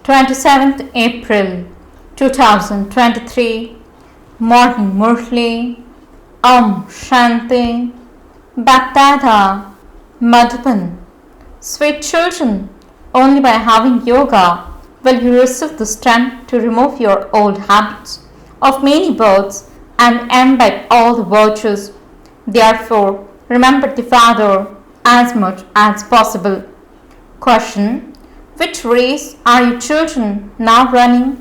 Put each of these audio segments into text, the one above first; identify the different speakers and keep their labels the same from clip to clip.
Speaker 1: 27th April 2023. Morning Murli. Om Shanti. BapDada. Madhuban. Sweet children, only by having yoga will you receive the strength to remove your old habits of many births and imbibe all the virtues. Therefore, remember the Father as much as possible. Question: which race are you children now running?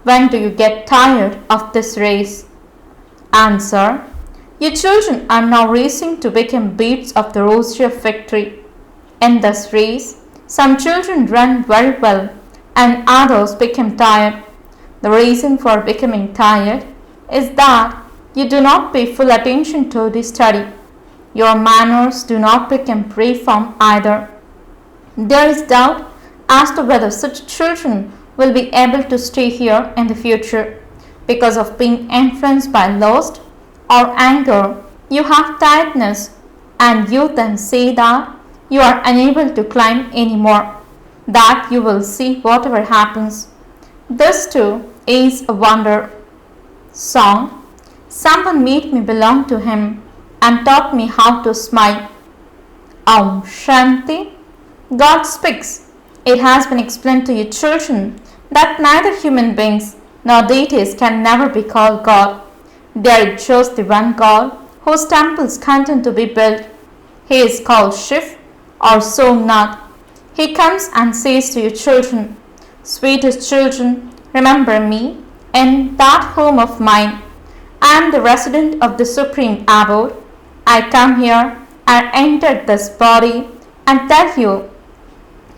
Speaker 1: When do you get tired of this race? Answer: you children are now racing to become beads of the rosary of victory. In this race, some children run very well and others become tired. The reason for becoming tired is that you do not pay full attention to the study. Your manners do not become reformed either. There is doubt as to whether such children will be able to stay here in the future. Because of being influenced by lust or anger, you have tiredness, and you then say that you are unable to climb anymore, that you will see whatever happens. This too is a wonder. Song: someone made me belong to him and taught me how to smile. Om Shanti. God speaks. It has been explained to you children that neither human beings nor deities can never be called God. There is just the one God whose temples continue to be built. He is called Shiv or Somnath. He comes and says to you children, sweetest children, remember me in that home of mine. I am the resident of the supreme abode. I come here and entered this body and tell you,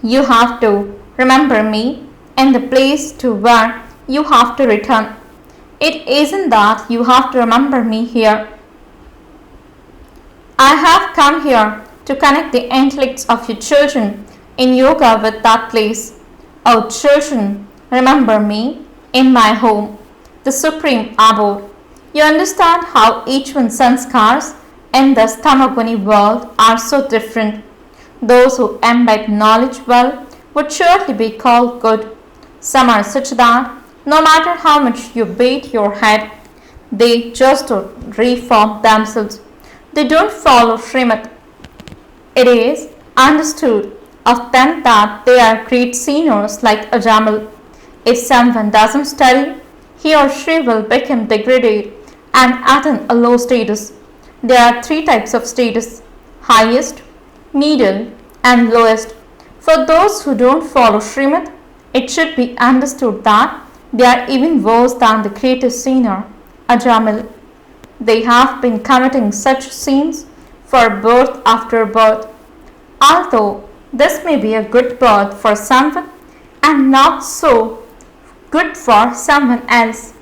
Speaker 1: you have to remember me in the place to where you have to return. It isn't that you have to remember me here. I have come here to connect the intellects of your children in yoga with that place. Oh children, remember me in my home, the supreme abode. You understand how each one's sanskars in the Stamaguni world are so different. Those who imbibe knowledge well would surely be called good. Some are such that no matter how much you beat your head, they just don't reform themselves. They don't follow Srimad. It is understood of them that they are great seniors like Ajamal. If someone doesn't study, he or she will become degraded and attain a low status. There are three types of status: highest, middle, and lowest. For those who don't follow Srimad, it should be understood that they are even worse than the greatest sinner, Ajamal. They have been committing such sins for birth after birth. Although this may be a good birth for someone and not so good for someone else,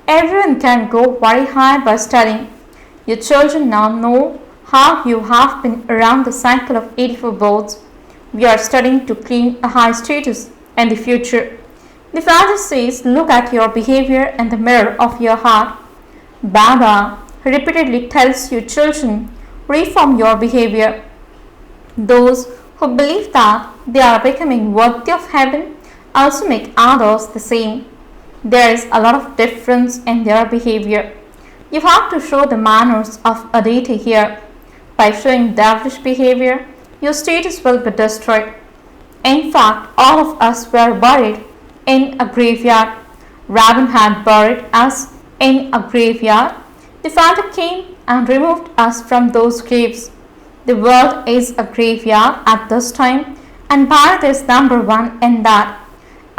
Speaker 1: everyone can go very high by studying. Your children now know how you have been around the cycle of 84 births. We are studying to claim a high status in the future. The Father says, look at your behavior in the mirror of your heart. Baba repeatedly tells you children, reform your behavior. Those who believe that they are becoming worthy of heaven also make others the same. There is a lot of difference in their behavior. You have to show the manners of a deity here. By showing devilish behavior, your status will be destroyed. In fact, all of us were buried in a graveyard. Ravan had buried us in a graveyard. The Father came and removed us from those graves. The world is a graveyard at this time, and Bharat is number one in that.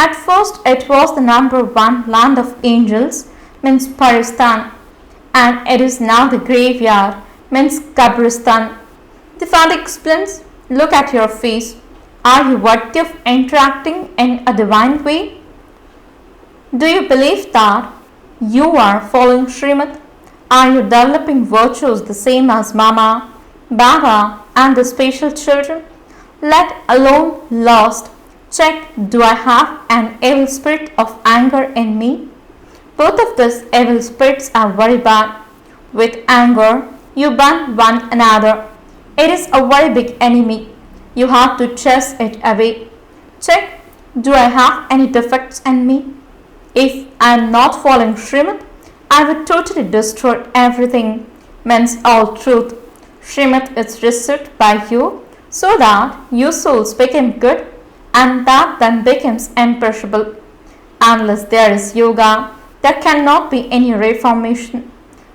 Speaker 1: At first, it was the number one land of angels, means Paristan, and it is now the graveyard, means Kabristan. The Father explains, look at your face. Are you worthy of interacting in a divine way? Do you believe that you are following Srimad? Are you developing virtues the same as Mama, Baba and the special children? Let alone lust. Check, do I have an evil spirit of anger in me? Both of these evil spirits are very bad. With anger, you burn one another. It is a very big enemy. You have to chase it away. Check, Do I have any defects in me? If I am not following Srimad, I would totally destroy everything, means all truth. Srimad is received by you so that your souls become good and that then becomes imperishable. Unless there is yoga, there cannot be any reformation.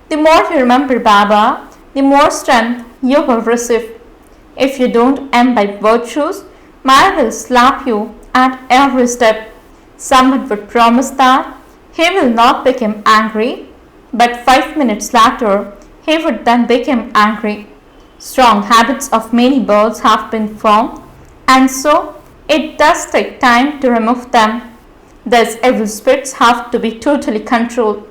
Speaker 1: The more you remember Baba, the more strength you will receive. If you don't imbibe virtues, Maya will slap you at every step. Someone would promise that he will not become angry, but 5 minutes later he would then become angry. Strong habits of many births have been formed, and so it does take time to remove them. Thus, evil spirits have to be totally controlled.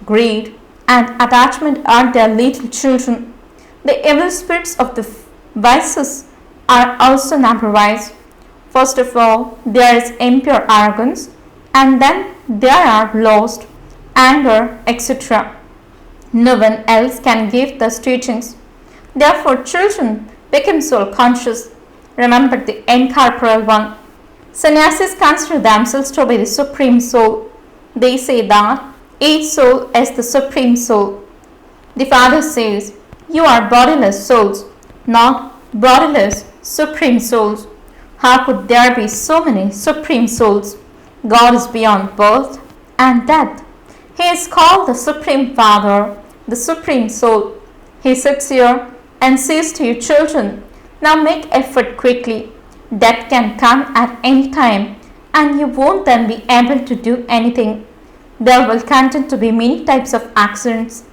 Speaker 1: Greed and attachment are their little children. The evil spirits of the vices are also number-wise. First of all, there is impure arrogance, and then there are lust, anger, etc. No one else can give those teachings. Therefore, children become soul conscious. Remember the incorporeal one. Sannyasis consider themselves to be the supreme soul. They say that each soul is the supreme soul. The Father says, you are bodiless souls, not bodiless supreme souls. How could there be so many supreme souls? God is beyond birth and death. He is called the Supreme Father, the Supreme Soul. He sits here and says to you, children, now make effort quickly. Death can come at any time and you won't then be able to do anything. There will continue to be many types of accidents.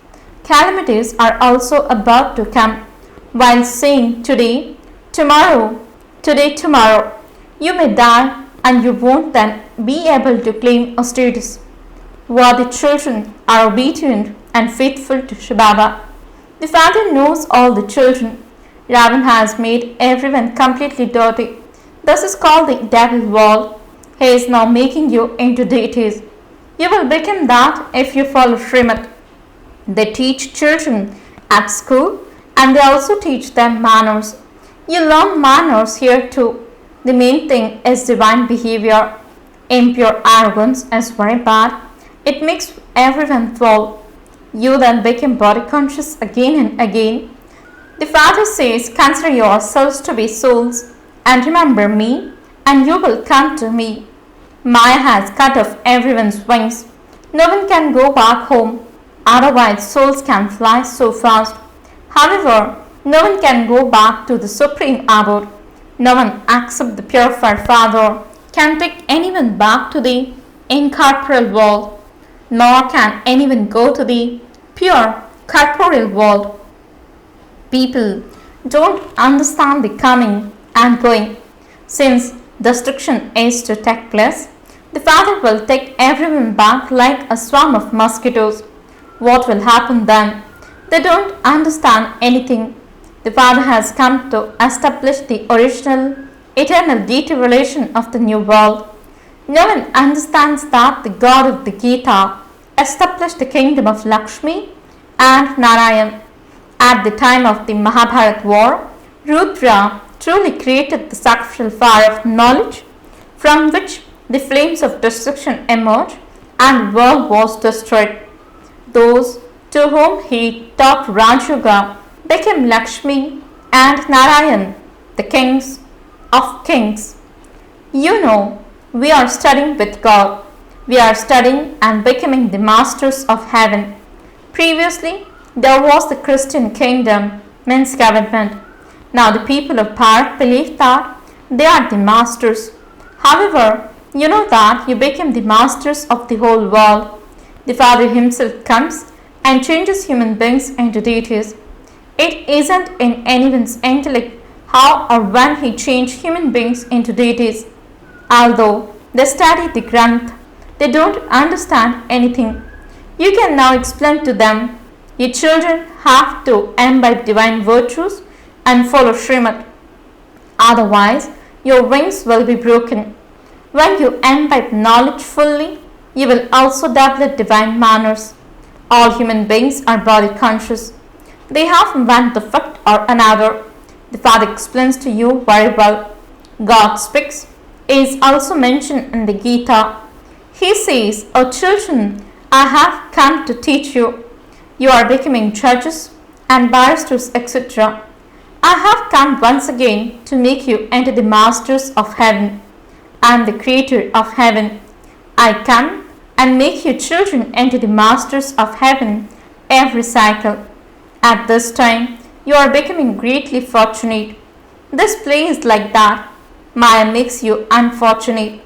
Speaker 1: Calamities are also about to come. While saying today, tomorrow, today, tomorrow, you may die and you won't then be able to claim a status. Worthy children are obedient and faithful to shivbaba. The Father knows all the children. Ravan has made everyone completely dirty. This is called the devil world. He is now making you into deities. You will become that if you follow Srimad. They teach children at school and they also teach them manners. You learn manners here too. The main thing is divine behavior. Impure arrogance is very bad. It makes everyone fall. You then become body conscious again and again. The Father says, consider yourselves to be souls and remember me and you will come to me. Maya has cut off everyone's wings. No one can go back home. Otherwise souls can fly so fast. However, no one can go back to the supreme abode. No one except the purified Father can take anyone back to the incorporeal world, nor can anyone go to the pure corporeal world. People don't understand the coming and going. Since destruction is to take place, the Father will take everyone back like a swarm of mosquitoes. What will happen then? They don't understand anything. The Father has come to establish the original, eternal deity relation of the new world. No one understands that the God of the Gita established the kingdom of Lakshmi and Narayan. At the time of the Mahabharat war, Rudra truly created the sacrificial fire of knowledge from which the flames of destruction emerged and the world was destroyed. Those to whom he taught Raj Yoga became Lakshmi and Narayan, the kings of kings. You know, we are studying with God. We are studying and becoming the masters of heaven. Previously, there was the Christian kingdom, means government. Now the people of Bharat believe that they are the masters. However, you know that you become the masters of the whole world. The Father himself comes and changes human beings into deities. It isn't in anyone's intellect how or when he changed human beings into deities. Although they study the Granth, they don't understand anything. You can now explain to them. Your children have to imbibe divine virtues and follow Srimad. Otherwise, your wings will be broken. When you imbibe knowledge fully, you will also develop divine manners. All human beings are body conscious. They have one defect or another. The Father explains to you very well. God speaks, is also mentioned in the Gita. He says, "O children, I have come to teach you. You are becoming judges and barristers, etc. I have come once again to make you into the masters of heaven. I am the creator of heaven. I come and make you children into the masters of heaven every cycle. At this time, you are becoming greatly fortunate. This play is like that. Maya makes you unfortunate.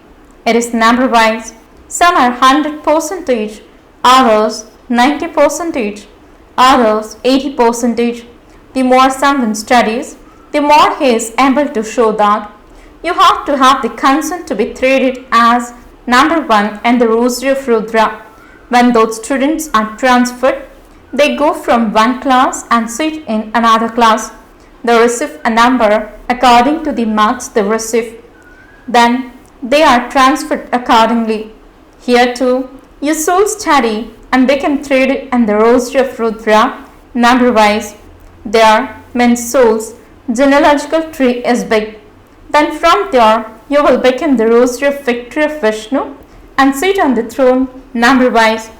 Speaker 1: It is number wise. Some are 100%, others 90%, others 80%. The more someone studies, the more he is able to show that you have to have the consent to be treated as number one in the rosary of Rudra. When those students are transferred, they go from one class and sit in another class. They receive a number according to the marks they receive. Then they are transferred accordingly. Here too, your soul study and become treated in the rosary of Rudra number wise. There, men's souls genealogical tree is big. Then from there, you will become the rosary of victory of Vishnu and sit on the throne number wise.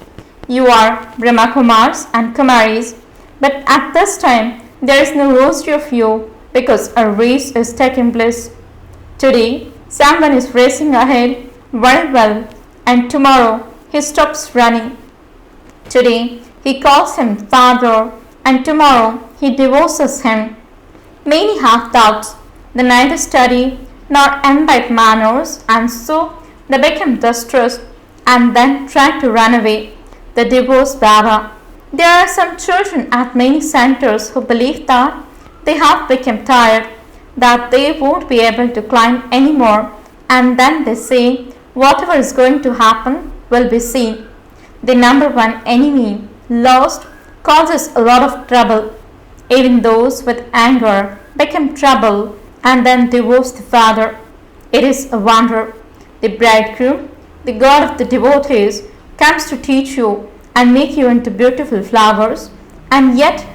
Speaker 1: You are Brahma Kumaris and Kumaris, but at this time, there is no rosary of you because a race is taking place. Today, someone is racing ahead very well, and tomorrow he stops running. Today, he calls him father, and tomorrow he divorces him. Many have doubts. They neither study nor imbibe manners, and so they become distressed and then try to run away. The divorce Baba. There are some children at many centers who believe that they have become tired, that they won't be able to climb anymore, and then they say whatever is going to happen will be seen. The number one enemy, lust, causes a lot of trouble. Even those with anger become trouble and then divorce the father. It is a wonder. The bridegroom, the god of the devotees, comes to teach you and make you into beautiful flowers, and yet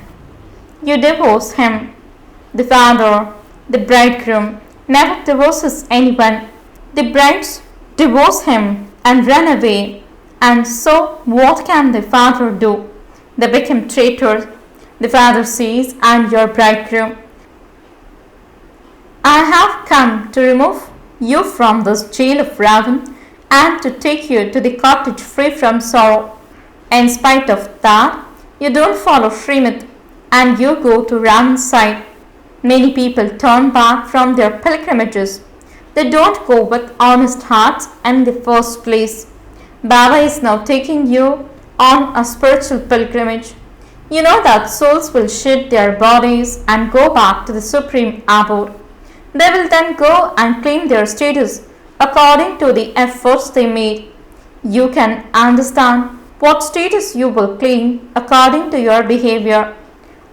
Speaker 1: you divorce him. The father, the bridegroom, never divorces anyone. The brides divorce him and run away, and so what can the father do? They become traitors. The father says, "I am your bridegroom. I have come to remove you from this jail of Ravan and to take you to the cottage free from sorrow. In spite of that, you don't follow Srimad and you go to Ravan's side. Many people turn back from their pilgrimages. They don't go with honest hearts in the first place. Baba is now taking you on a spiritual pilgrimage. You know that souls will shed their bodies and go back to the supreme abode. They will then go and claim their status according to the efforts they made. You can understand what status you will claim according to your behavior.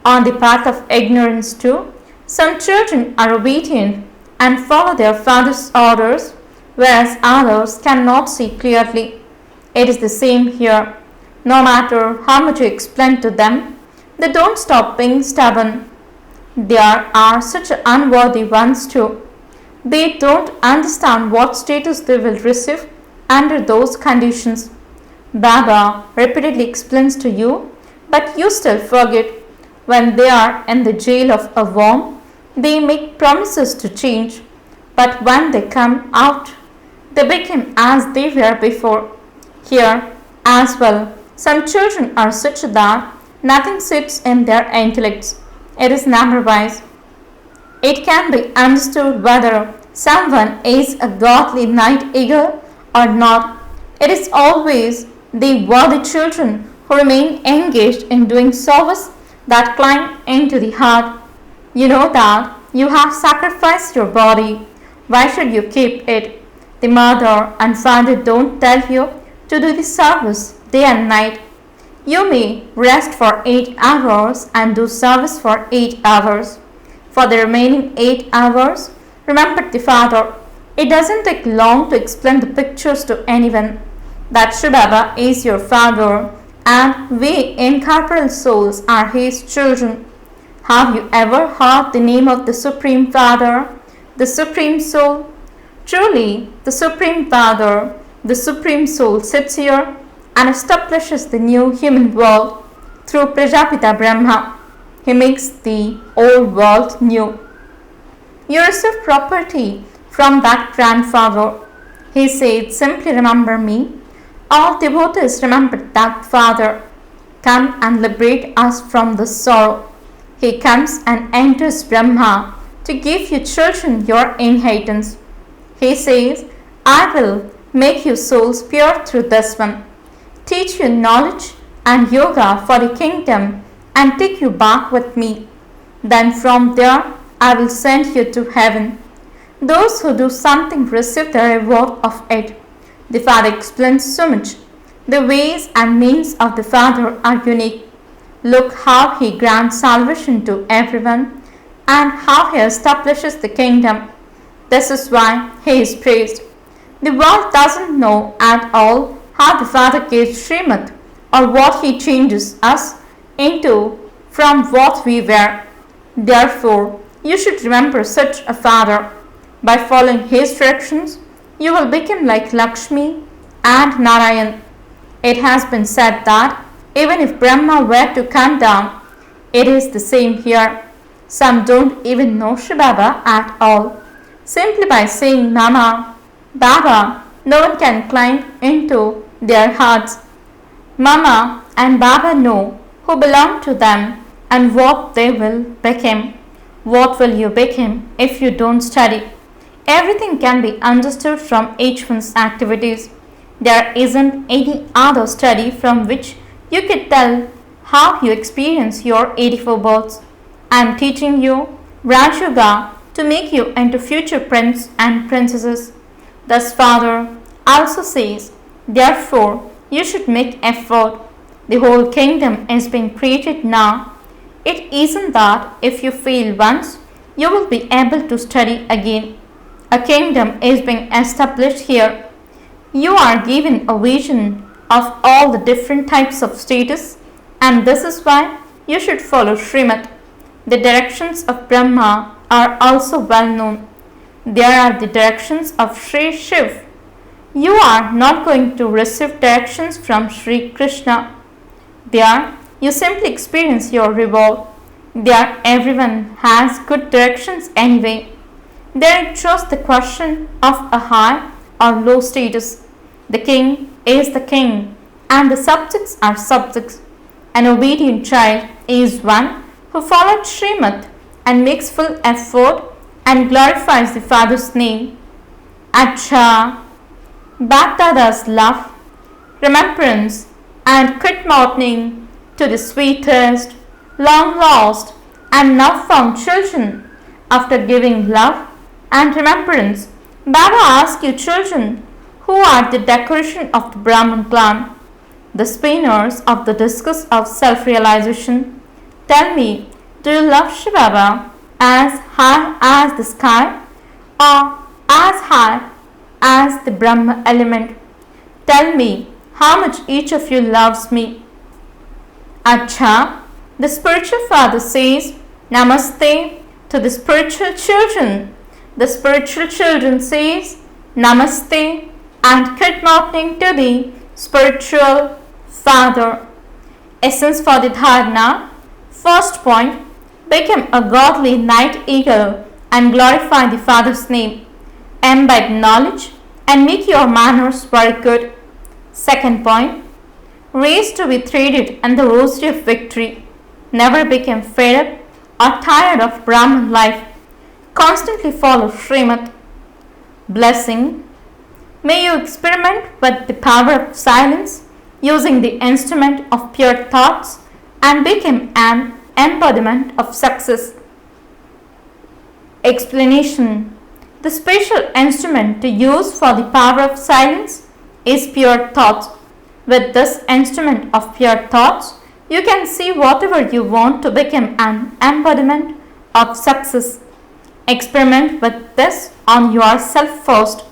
Speaker 1: On the path of ignorance too, some children are obedient and follow their father's orders, whereas others cannot see clearly. It is the same here. No matter how much you explain to them, they don't stop being stubborn. There are such unworthy ones too. They don't understand what status they will receive under those conditions. Baba repeatedly explains to you, but you still forget. When they are in the jail of a worm, they make promises to change, but when they come out, they become as they were before. Here as well, some children are such that nothing sits in their intellects. It is number wise. It can be understood whether someone is a godly night eagle or not. It is always the worthy children who remain engaged in doing service that climb into the heart. You know that you have sacrificed your body. Why should you keep it? The mother and father don't tell you to do the service day and night. You may rest for 8 hours and do service for 8 hours. For the remaining 8 hours, remember the Father. It doesn't take long to explain the pictures to anyone. That shivbaba is your Father, and we incorporeal souls are His children. Have you ever heard the name of the Supreme Father, the Supreme Soul? Truly, the Supreme Father, the Supreme Soul sits here and establishes the new human world through Prajapita Brahma. He makes the old world new. You receive property from that grandfather. He said, simply remember me. All devotees remember that Father. Come and liberate us from the sorrow. He comes and enters Brahma to give you children your inheritance. He says, I will make you souls pure through this one, teach you knowledge and yoga for the kingdom and take you back with me. Then from there I will send you to heaven. Those who do something receive the reward of it. The Father explains so much. The ways and means of the Father are unique. Look how He grants salvation to everyone and how He establishes the kingdom. This is why He is praised. The world doesn't know at all how the Father gives Srimad or what He changes us into from what we were. Therefore, you should remember such a Father. By following His directions, you will become like Lakshmi and Narayan. It has been said that even if Brahma were to come down, it is the same here. Some don't even know shivbaba at all. Simply by saying Mama, Baba, no one can climb into their hearts. Mama and Baba know who belong to them and what they will become. What will you become if you don't study? Everything can be understood from each one's activities. There isn't any other study from which you could tell how you experience your 84 births. I am teaching you Raj Yoga to make you into future prince and princesses. Thus Father also says, therefore you should make effort. The whole kingdom is being created now. It isn't that if you fail once, you will be able to study again. A kingdom is being established here. You are given a vision of all the different types of status, and this is why you should follow Srimad. The directions of Brahma are also well known. There are the directions of Sri Shiv. You are not going to receive directions from Sri Krishna. There you simply experience your reward. There everyone has good directions anyway. There it's just the question of a high or low status. The king is the king and the subjects are subjects. An obedient child is one who follows Srimad and makes full effort and glorifies the Father's name. Acha, BapDada's love, remembrance and good morning to the sweetest, long lost and now found children. After giving love and remembrance, Baba asks you children who are the decoration of the Brahman clan, the spinners of the discus of self-realization. Tell me, do you love shivbaba as high as the sky or as high as the Brahma element? Tell me how much each of you loves me. Acha, the spiritual father says Namaste to the spiritual children. The spiritual children says Namaste and good morning to the spiritual father. Essence for the dharana. First point, become a godly night eagle and glorify the Father's name. Imbibe knowledge and make your manners very good. Second point, raised to be threaded in the rosary of victory. Never become fed up or tired of Brahman life. Constantly follow Srimad. Blessing. May you experiment with the power of silence using the instrument of pure thoughts and become an embodiment of success. Explanation. The special instrument to use for the power of silence is pure thoughts. With this instrument of pure thoughts, you can see whatever you want to become an embodiment of success. Experiment with this on yourself first.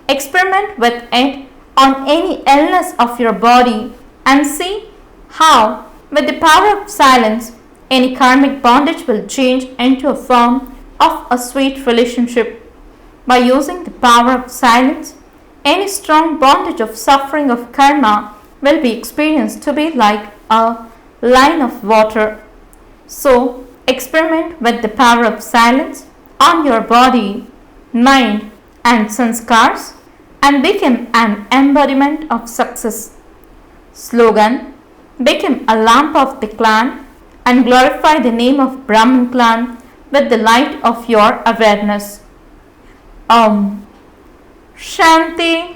Speaker 1: Experiment with it on any illness of your body and see how, with the power of silence, any karmic bondage will change into a form of a sweet relationship. By using the power of silence, any strong bondage of suffering of karma will be experienced to be like a line of water. So, experiment with the power of silence on your body, mind, and sanskars and become an embodiment of success. Slogan: become a lamp of the clan and glorify the name of Brahman clan with the light of your awareness. Om Shanti